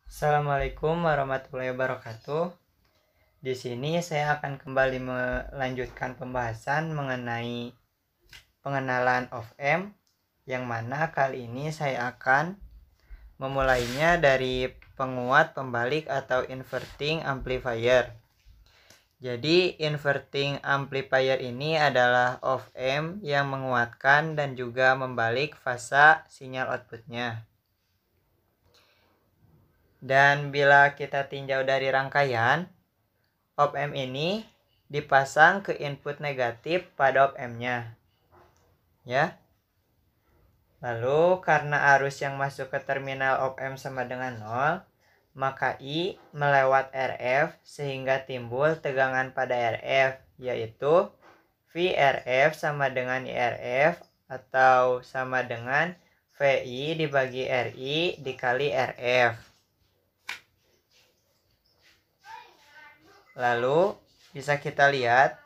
Assalamualaikum warahmatullahi wabarakatuh. Di sini saya akan kembali melanjutkan pembahasan mengenai pengenalan of amp, yang mana kali ini saya akan memulainya dari penguat pembalik atau inverting amplifier. Jadi inverting amplifier ini adalah of amp yang menguatkan dan juga membalik fasa sinyal outputnya. Dan bila kita tinjau dari rangkaian, op amp ini dipasang ke input negatif pada op amp-nya. Ya. Lalu karena arus yang masuk ke terminal op amp sama dengan 0, maka I melewat RF sehingga timbul tegangan pada RF, yaitu VRF sama dengan IRF atau sama dengan VI dibagi RI dikali RF. Lalu bisa kita lihat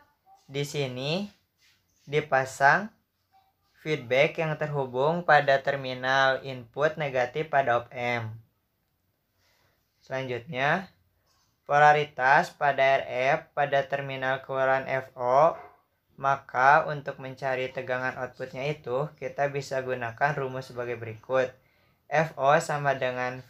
di sini dipasang feedback yang terhubung pada terminal input negatif pada op amp. Selanjutnya, polaritas pada RF pada terminal keluaran FO, maka untuk mencari tegangan outputnya itu kita bisa gunakan rumus sebagai berikut. FO sama dengan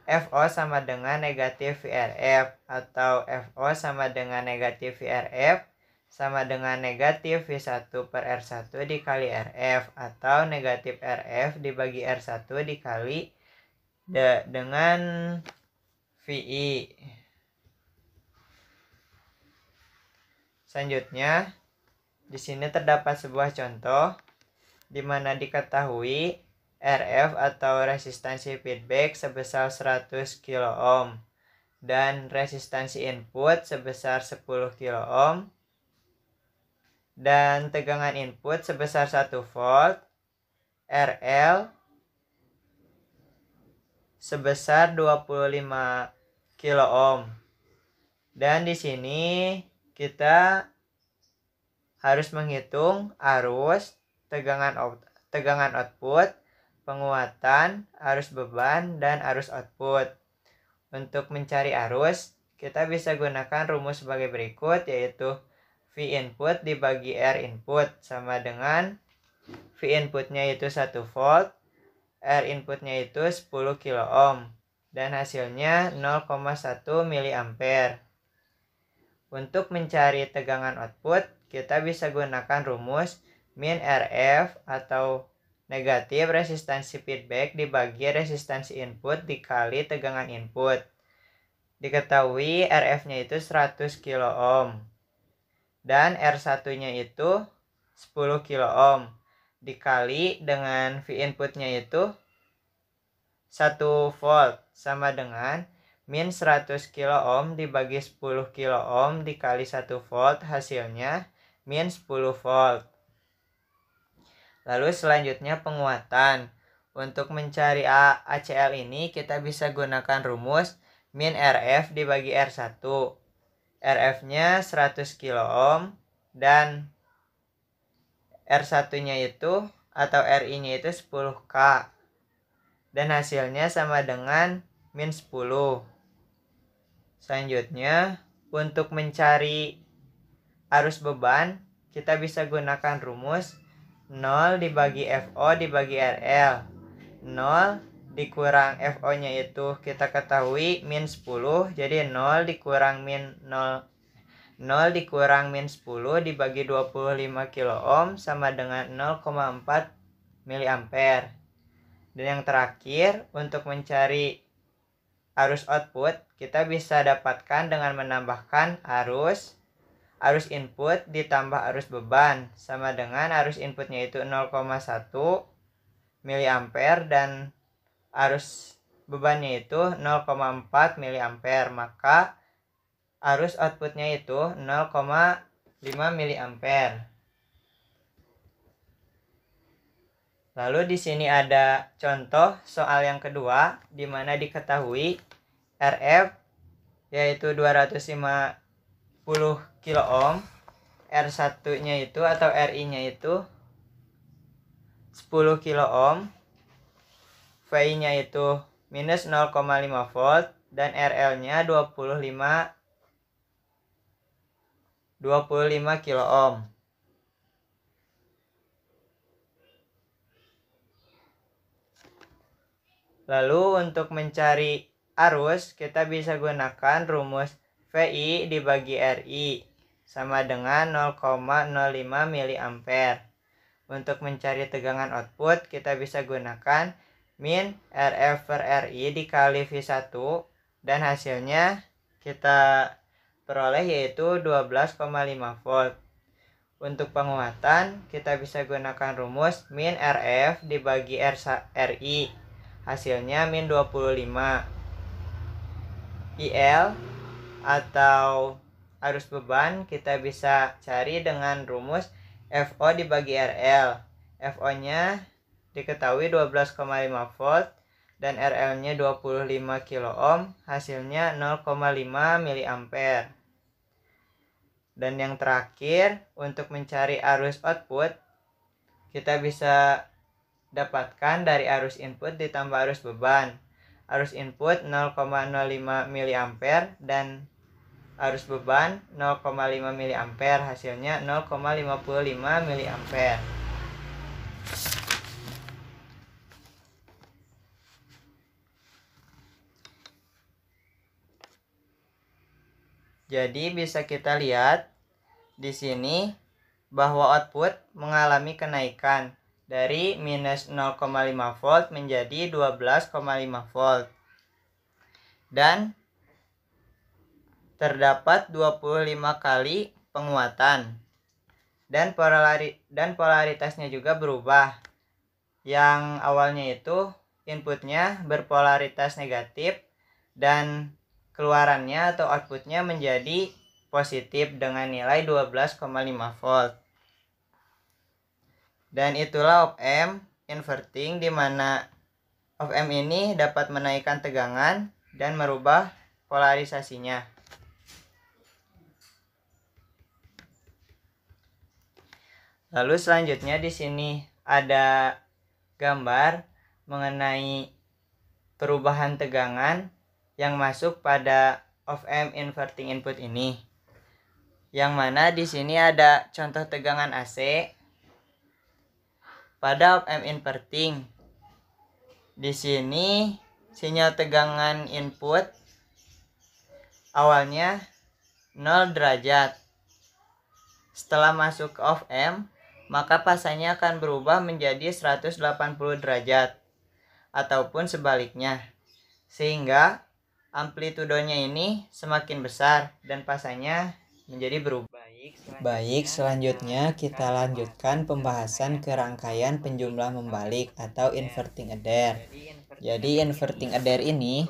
FO sama dengan negatif VRF, atau FO sama dengan negatif VRF sama dengan negatif V1 per R1 dikali RF, atau negatif RF dibagi R1 dikali dengan VI. Selanjutnya, di sini terdapat sebuah contoh di mana diketahui RF atau resistansi feedback sebesar 100 kilo ohm dan resistansi input sebesar 10 kilo ohm dan tegangan input sebesar 1 volt, RL sebesar 25 kilo ohm. Dan di sini kita harus menghitung arus, tegangan output, penguatan, arus beban, dan arus output. Untuk mencari arus, kita bisa gunakan rumus sebagai berikut, yaitu V input dibagi R input sama dengan V inputnya itu 1 volt, R inputnya itu 10 kilo ohm, dan hasilnya 0,1 miliampere. Untuk mencari tegangan output, kita bisa gunakan rumus min RF atau negatif resistansi feedback dibagi resistansi input dikali tegangan input. Diketahui RF-nya itu 100 kilo ohm dan R1-nya itu 10 kilo ohm dikali dengan V inputnya itu 1 volt sama dengan min 100 kilo ohm dibagi 10 kilo ohm dikali 1 volt, hasilnya min 10 volt. Lalu selanjutnya penguatan. Untuk mencari ACL ini kita bisa gunakan rumus min RF dibagi R1. RF-nya 100 kilo ohm dan R1-nya itu atau RI-nya itu 10K. Dan hasilnya sama dengan min 10. Selanjutnya, untuk mencari arus beban, kita bisa gunakan rumus 0 dibagi FO dibagi RL. 0 dikurang FO-nya itu kita ketahui min 10, jadi 0 dikurang min 10 dibagi 25 kilo ohm sama dengan 0,4 miliampere. Dan yang terakhir, untuk mencari arus output, kita bisa dapatkan dengan menambahkan arus input ditambah arus beban sama dengan arus inputnya itu 0,1 miliampere dan arus bebannya itu 0,4 miliampere, maka arus outputnya itu 0,5 miliampere. Lalu di sini ada contoh soal yang kedua di mana diketahui RF yaitu 250 kilo ohm, R1-nya itu atau RI-nya itu 10 kilo ohm, VI-nya itu minus 0,5 volt dan RL-nya 25 kilo ohm. Lalu untuk mencari arus, kita bisa gunakan rumus VI dibagi RI sama dengan 0,05 mA. Untuk mencari tegangan output, kita bisa gunakan min RF per RI dikali V1 dan hasilnya kita peroleh yaitu 12,5 volt. Untuk penguatan, kita bisa gunakan rumus min RF dibagi RI. Hasilnya min 25. IL atau arus beban kita bisa cari dengan rumus FO dibagi RL. FO-nya diketahui 12,5 volt dan RL-nya 25 kilo ohm, hasilnya 0,5 mA. Dan yang terakhir, untuk mencari arus output, kita bisa dapatkan dari arus input ditambah arus beban. Arus input 0,05 mA dan arus beban 0,5 mA, hasilnya 0,55 mA. Jadi bisa kita lihat di sini bahwa output mengalami kenaikan dari minus 0,5 volt menjadi 12,5 volt. Dan terdapat 25 kali penguatan. Dan polaritasnya juga berubah. Yang awalnya itu inputnya berpolaritas negatif dan keluarannya atau outputnya menjadi positif dengan nilai 12,5 volt. Dan itulah op-amp inverting, di mana op-amp ini dapat menaikkan tegangan dan merubah polarisasinya. Lalu selanjutnya di sini ada gambar mengenai perubahan tegangan yang masuk pada op-amp inverting input ini. Yang mana di sini ada contoh tegangan AC pada op-amp inverting. Di sini sinyal tegangan input awalnya 0 derajat. Setelah masuk ke op-amp, maka pasanya akan berubah menjadi 180 derajat ataupun sebaliknya. Sehingga amplitudonya ini semakin besar dan pasanya menjadi berubah. Baik, selanjutnya kita lanjutkan pembahasan kerangkaian penjumlah membalik atau inverting adder. Jadi inverting adder ini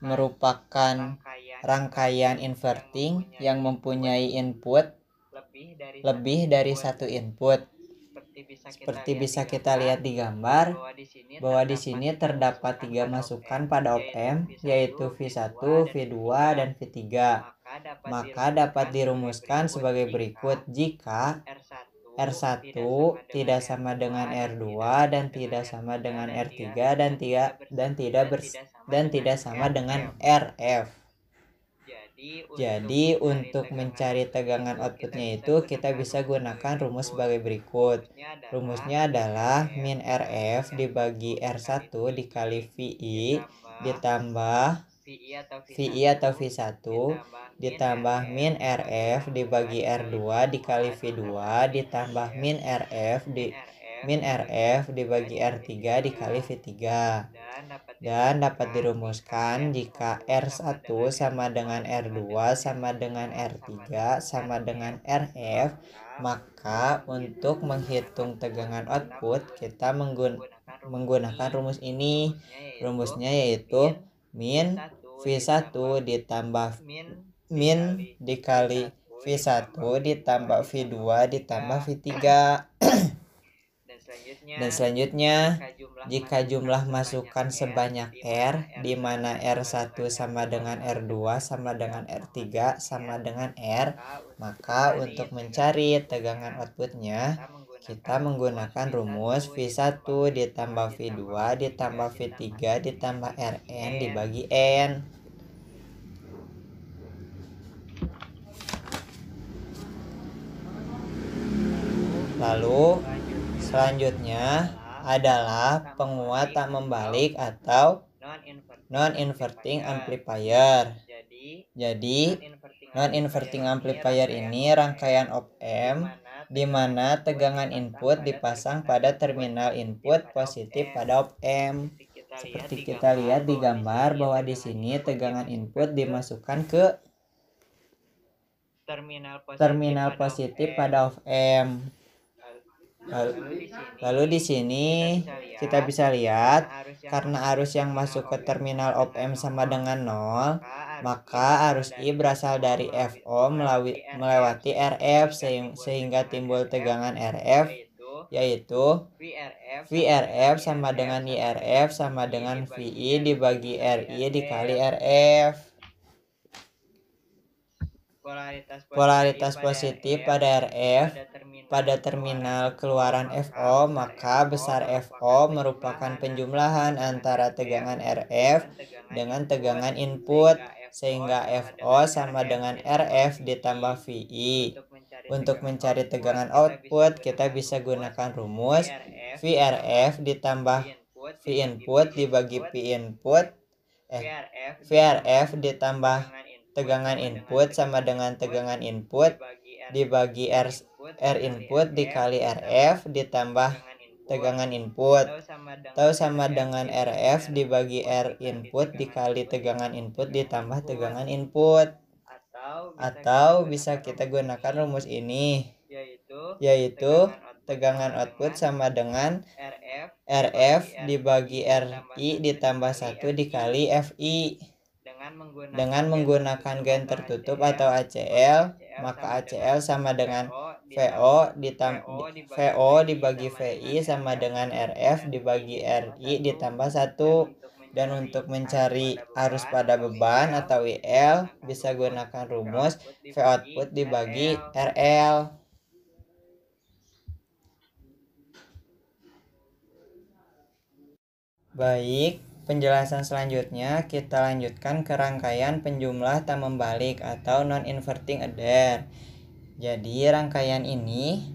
merupakan rangkaian inverting yang mempunyai input lebih dari satu input. Seperti bisa kita lihat di gambar bahwa di sini terdapat 3 masukan pada op-amp, yaitu V1, V2, dan V3. Maka dapat dirumuskan sebagai berikut jika R1 tidak sama dengan R2 dan tidak sama dengan R3 dan tidak sama dengan RF. Jadi untuk mencari tegangan outputnya itu kita bisa gunakan rumus sebagai berikut. Rumusnya adalah min RF dibagi R1 dikali VI ditambah VI atau V1 ditambah min RF dibagi R2 dikali V2 ditambah min RF dibagi R3 dikali V3. Dan dapat dirumuskan jika R1 sama dengan R2 sama dengan R3 sama dengan RF, maka untuk menghitung tegangan output kita menggunakan rumus ini. Rumusnya yaitu min V1 ditambah min dikali V1 ditambah V2 ditambah V3. Dan selanjutnya jika jumlah masukan sebanyak R, di mana R1 sama dengan R2 sama dengan R3 sama dengan R, maka untuk mencari tegangan outputnya kita menggunakan rumus V1 ditambah V2 ditambah V3 ditambah Rn dibagi N. Lalu selanjutnya adalah penguat tak membalik atau non-inverting amplifier. Jadi non-inverting amplifier ini rangkaian op-amp di mana tegangan input dipasang pada terminal input positif pada op-amp. Seperti kita lihat di gambar bahwa di sini tegangan input dimasukkan ke terminal positif pada op-amp. Lalu di sini kita bisa lihat karena arus yang masuk ke terminal op-amp sama dengan 0, maka arus I berasal dari FO melewati RF sehingga timbul tegangan RF, yaitu VRF sama dengan IRF sama dengan VI dibagi RI dikali RF. Polaritas positif pada RF pada terminal keluaran FO, maka besar FO merupakan penjumlahan antara tegangan RF dengan tegangan input, sehingga FO sama dengan RF ditambah VI. Untuk mencari tegangan output, kita bisa gunakan rumus VRF ditambah V input dibagi P input, VRF ditambah tegangan input sama dengan tegangan input dibagi R input dikali RF ditambah tegangan input, atau sama dengan RF dibagi R input dikali tegangan input ditambah tegangan input. Atau bisa kita gunakan rumus ini, yaitu tegangan output sama dengan RF dibagi RI ditambah 1 dikali FI. Dengan menggunakan gain tertutup atau ACL, maka ACL sama dengan VO dibagi VI sama dengan RF dibagi RI ditambah 1. Dan untuk mencari arus pada beban atau IL, bisa gunakan rumus V output dibagi RL. Baik, penjelasan selanjutnya kita lanjutkan ke rangkaian penjumlah tak membalik atau non-inverting adder. Jadi rangkaian ini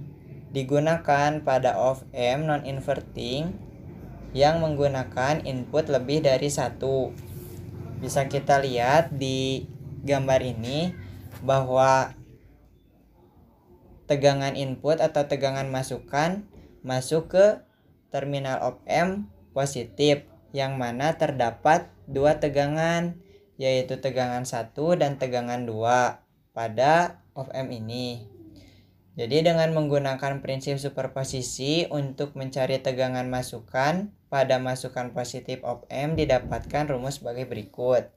digunakan pada op-amp non-inverting yang menggunakan input lebih dari 1. Bisa kita lihat di gambar ini bahwa tegangan input atau tegangan masukan masuk ke terminal op-amp positif, yang mana terdapat dua tegangan, yaitu tegangan 1 dan tegangan 2 pada op-amp ini. Jadi dengan menggunakan prinsip superposisi untuk mencari tegangan masukan pada masukan positif op-amp didapatkan rumus sebagai berikut.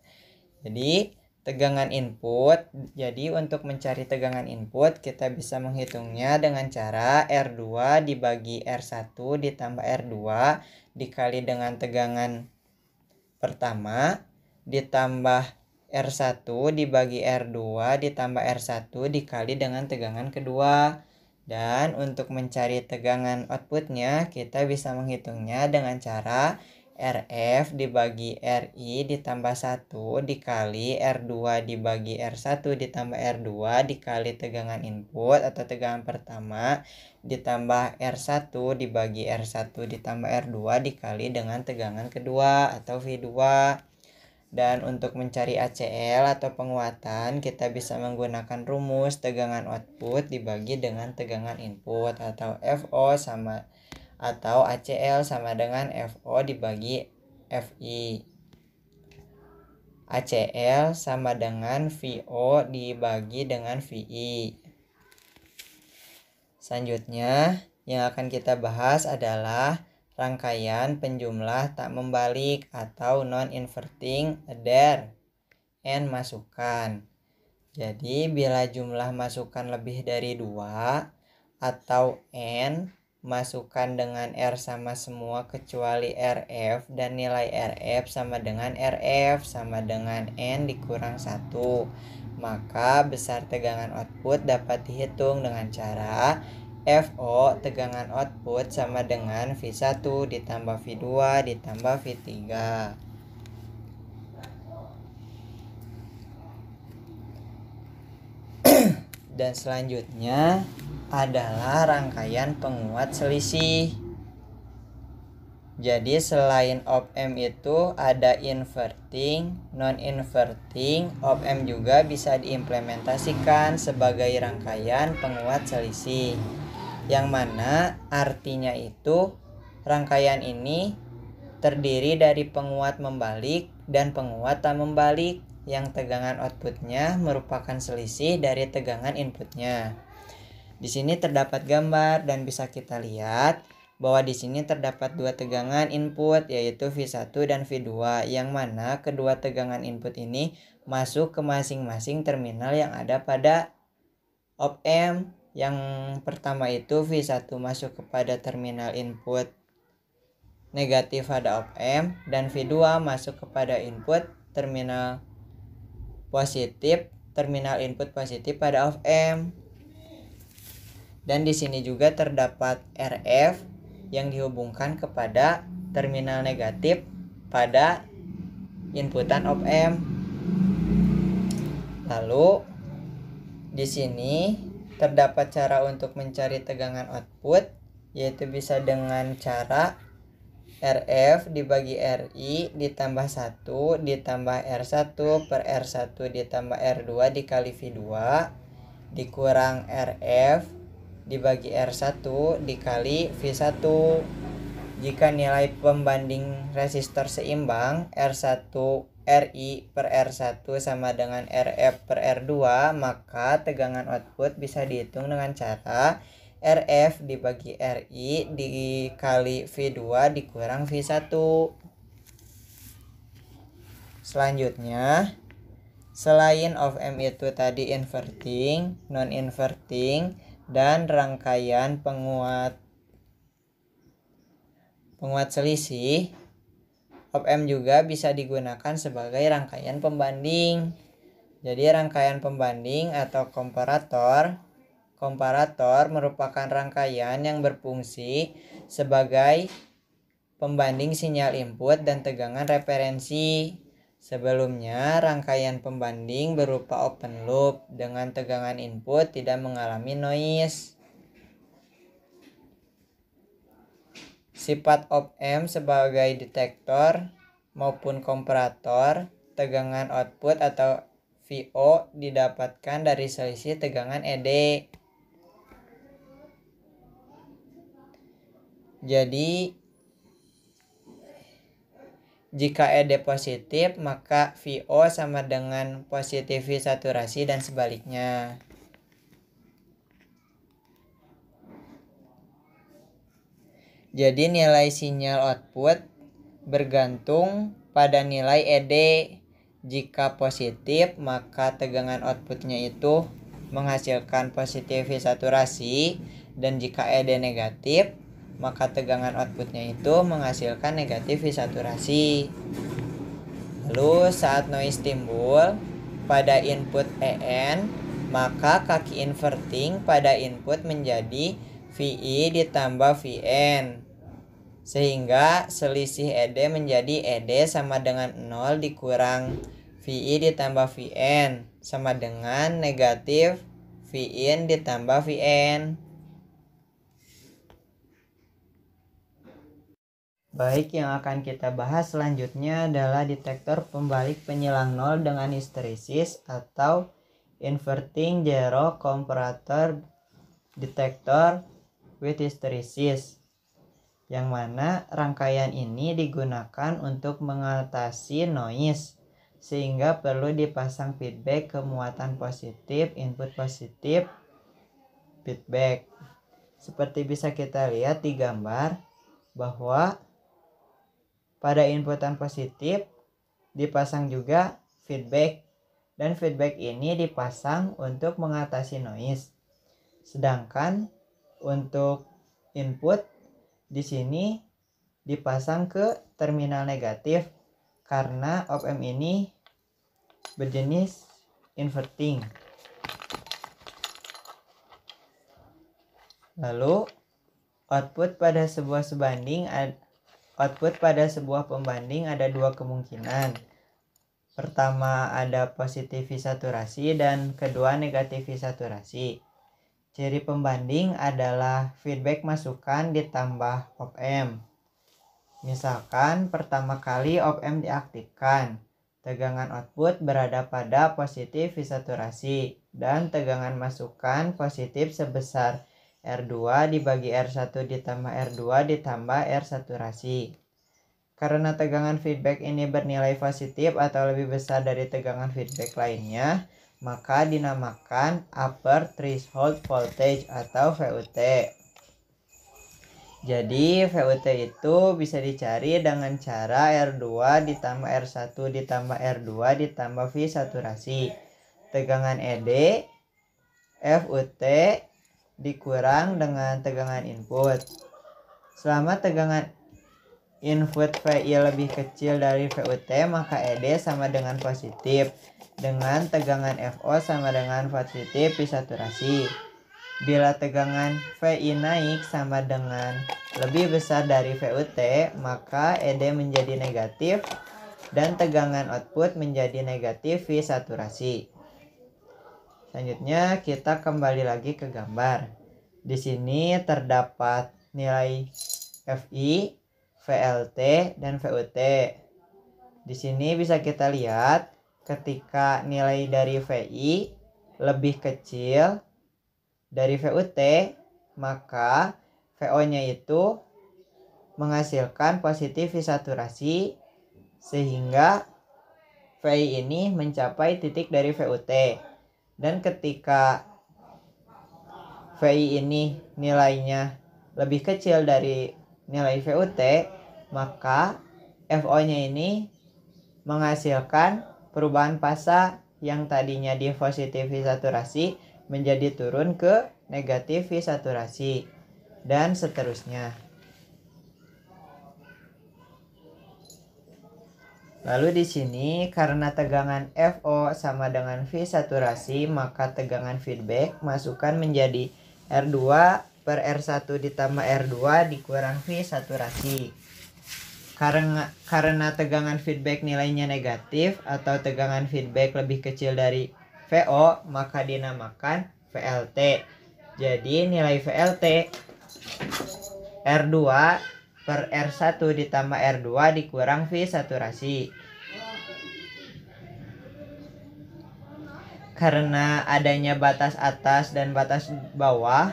Jadi tegangan input, jadi untuk mencari tegangan input kita bisa menghitungnya dengan cara R2 dibagi R1 ditambah R2 dikali dengan tegangan pertama ditambah R1 dibagi R2 ditambah R1 dikali dengan tegangan kedua. Dan untuk mencari tegangan outputnya kita bisa menghitungnya dengan cara RF dibagi RI ditambah 1 dikali R2 dibagi R1 ditambah R2 dikali tegangan input atau tegangan pertama ditambah R1 dibagi R1 ditambah R2 dikali dengan tegangan kedua atau V2. Dan untuk mencari ACL atau penguatan kita bisa menggunakan rumus tegangan output dibagi dengan tegangan input atau FO sama atau ACL sama dengan FO dibagi FI. ACL sama dengan VO dibagi dengan VI. Selanjutnya yang akan kita bahas adalah rangkaian penjumlah tak membalik atau non-inverting adder N masukan. Jadi bila jumlah masukan lebih dari 2 atau N masukan dengan R sama semua kecuali RF dan nilai RF sama dengan RF sama dengan N dikurang 1, maka besar tegangan output dapat dihitung dengan cara FO tegangan output sama dengan V1 ditambah V2 ditambah V3. Dan selanjutnya adalah rangkaian penguat selisih. Jadi selain op-amp itu ada inverting, non-inverting, op-amp juga bisa diimplementasikan sebagai rangkaian penguat selisih. Yang mana artinya itu rangkaian ini terdiri dari penguat membalik dan penguat tak membalik yang tegangan outputnya merupakan selisih dari tegangan inputnya. Di sini terdapat gambar dan bisa kita lihat bahwa di sini terdapat dua tegangan input yaitu V1 dan V2 yang mana kedua tegangan input ini masuk ke masing-masing terminal yang ada pada op-amp. Yang pertama itu V1 masuk kepada terminal input negatif pada op-amp dan V2 masuk kepada input terminal input positif pada op-amp. Dan di sini juga terdapat RF yang dihubungkan kepada terminal negatif pada inputan op-amp. Lalu di sini terdapat cara untuk mencari tegangan output, yaitu bisa dengan cara RF dibagi RI ditambah 1 ditambah R1 per R1 ditambah R2 dikali V2 dikurang RF dibagi R1 dikali V1. Jika nilai pembanding resistor seimbang R1 RI per R1 sama dengan RF per R2, maka tegangan output bisa dihitung dengan cara RF dibagi RI dikali V2 dikurang V1. Selanjutnya, selain op-amp itu tadi inverting, non-inverting, dan rangkaian penguat selisih, op-amp juga bisa digunakan sebagai rangkaian pembanding. Jadi rangkaian pembanding atau komparator merupakan rangkaian yang berfungsi sebagai pembanding sinyal input dan tegangan referensi. Sebelumnya, rangkaian pembanding berupa open loop dengan tegangan input tidak mengalami noise. Sifat op-amp sebagai detektor maupun komparator tegangan output atau VO didapatkan dari selisih tegangan ED. Jadi jika ED positif maka VO sama dengan positif V saturasi dan sebaliknya. Jadi nilai sinyal output bergantung pada nilai ED. Jika positif maka tegangan outputnya itu menghasilkan positif V saturasi, dan jika ED negatif maka tegangan outputnya itu menghasilkan negatif V saturasi. Lalu saat noise timbul pada input EN, maka kaki inverting pada input menjadi VI ditambah VN, sehingga selisih ED menjadi ED sama dengan 0 dikurang VI ditambah VN sama dengan negatif VIN ditambah VN. Baik, yang akan kita bahas selanjutnya adalah detektor pembalik penyilang 0 dengan histeresis atau inverting zero comparator detector with hysteresis, yang mana rangkaian ini digunakan untuk mengatasi noise sehingga perlu dipasang feedback ke muatan positif, input positif, feedback. Seperti bisa kita lihat di gambar bahwa pada inputan positif dipasang juga feedback, dan feedback ini dipasang untuk mengatasi noise. Sedangkan untuk input di sini dipasang ke terminal negatif karena op-amp ini berjenis inverting. Lalu output pada sebuah pembanding ada dua kemungkinan. Pertama ada positif V saturasi dan kedua negatif V saturasi. Ciri pembanding adalah feedback masukan ditambah op-amp. Misalkan pertama kali op-amp diaktifkan, tegangan output berada pada positif V saturasi dan tegangan masukan positif sebesar R2 dibagi R1 ditambah R2 ditambah R saturasi. Karena tegangan feedback ini bernilai positif atau lebih besar dari tegangan feedback lainnya, maka dinamakan upper threshold voltage atau VUT. Jadi VUT itu bisa dicari dengan cara R2 ditambah R1 ditambah R2 ditambah V saturasi. Tegangan ED, VUT dikurang dengan tegangan input. Selama tegangan input VI lebih kecil dari VUT, maka ED sama dengan positif. Dengan tegangan FO sama dengan positif V saturasi. Bila tegangan VI naik sama dengan lebih besar dari VUT, maka ED menjadi negatif dan tegangan output menjadi negatif V saturasi. Selanjutnya kita kembali lagi ke gambar. Di sini terdapat nilai FI, VLT, dan VUT. Di sini bisa kita lihat ketika nilai dari VI lebih kecil dari VUT, maka VO-nya itu menghasilkan positif V saturasi sehingga VI ini mencapai titik dari VUT. Dan ketika VI ini nilainya lebih kecil dari nilai VUT, maka FO-nya ini menghasilkan perubahan fasa yang tadinya di positif V saturasi menjadi turun ke negatif V saturasi dan seterusnya. Lalu di sini karena tegangan FO sama dengan V saturasi, maka tegangan feedback masukan menjadi R2 per R1 ditambah R2 dikurang V saturasi. Karena tegangan feedback nilainya negatif atau tegangan feedback lebih kecil dari VO, maka dinamakan VLT. Jadi nilai VLT R2 per R1 ditambah R2 dikurang V saturasi. Karena adanya batas atas dan batas bawah,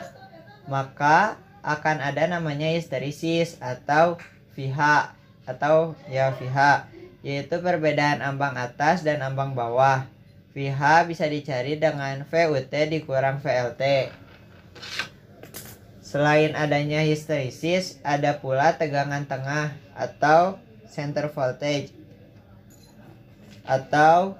maka akan ada namanya histeresis atau VH yaitu perbedaan ambang atas dan ambang bawah. VH bisa dicari dengan VUT dikurang VLT. Selain adanya histeresis, ada pula tegangan tengah atau center voltage atau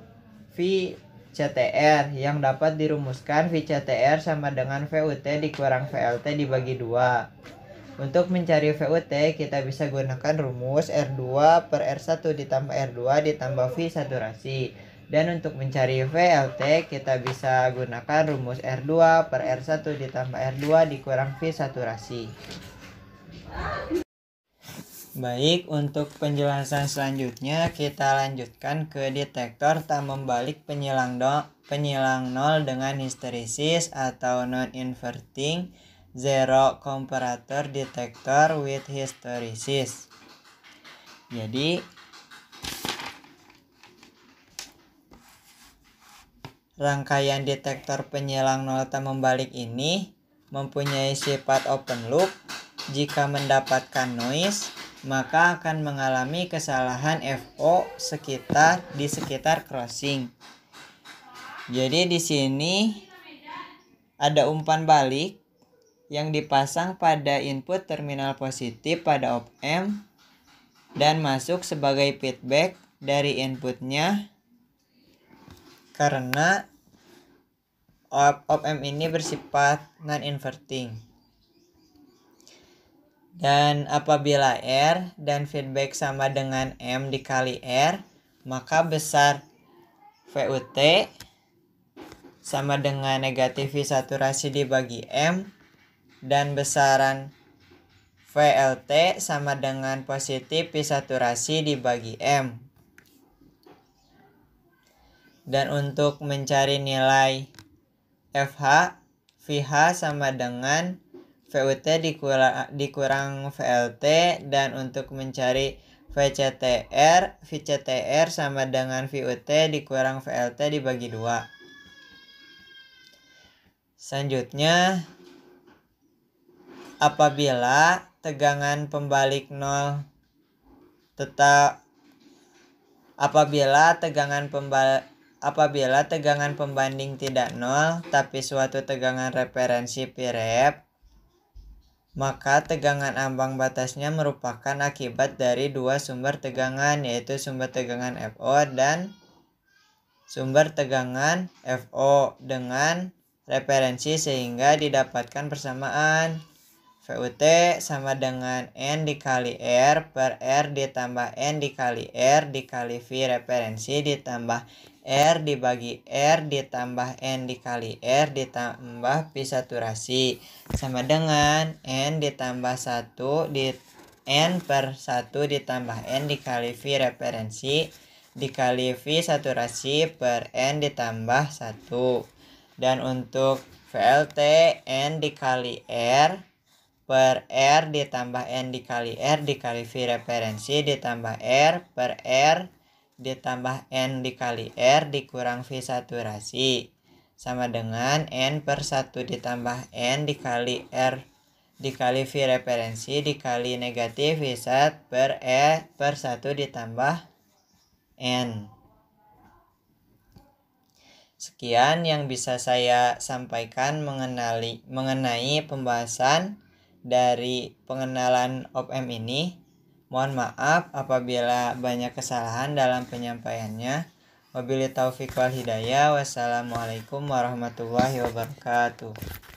VCTR yang dapat dirumuskan VCTR sama dengan VUT dikurang VLT dibagi 2. Untuk mencari VUT kita bisa gunakan rumus R2 per R1 ditambah R2 ditambah V saturasi. Dan untuk mencari VLT kita bisa gunakan rumus R2 per R1 ditambah R2 dikurang V saturasi. Baik, untuk penjelasan selanjutnya kita lanjutkan ke detektor tak membalik penyilang nol dengan histeresis atau non-inverting zero comparator detector with hysteresis. Jadi rangkaian detektor penyilang nol tak membalik ini mempunyai sifat open loop. Jika mendapatkan noise, maka akan mengalami kesalahan FO di sekitar crossing. Jadi di sini ada umpan balik yang dipasang pada input terminal positif pada op-amp dan masuk sebagai feedback dari inputnya karena op-amp ini bersifat non-inverting. Dan apabila R dan feedback sama dengan M dikali R, maka besar VUT sama dengan negatif V saturasi dibagi M dan besaran VLT sama dengan positif V saturasi dibagi M. Dan untuk mencari nilai FH, VH sama dengan VUT dikurang VLT, dan untuk mencari VCTR sama dengan VUT dikurang VLT dibagi 2. Selanjutnya, apabila tegangan pembalik 0 apabila tegangan pembanding tidak 0 tapi suatu tegangan referensi Pirep, maka tegangan ambang batasnya merupakan akibat dari dua sumber tegangan, yaitu sumber tegangan FO dan sumber tegangan FO dengan referensi, sehingga didapatkan persamaan VUT sama dengan N dikali R per R ditambah N dikali R dikali V referensi ditambah R dibagi R ditambah N dikali R ditambah V saturasi sama dengan N ditambah 1 di N per 1 ditambah N dikali V referensi dikali V saturasi per N ditambah 1. Dan untuk VLT N dikali R per R ditambah N dikali R dikali V referensi ditambah R per R ditambah N dikali R dikurang V saturasi sama dengan N per 1 ditambah N dikali R dikali V referensi dikali negatif V sat per E per 1 ditambah N. Sekian yang bisa saya sampaikan mengenai pembahasan dari pengenalan op-amp ini. Mohon maaf apabila banyak kesalahan dalam penyampaiannya. Wabillahi taufiq wal hidayah. Wassalamualaikum warahmatullahi wabarakatuh.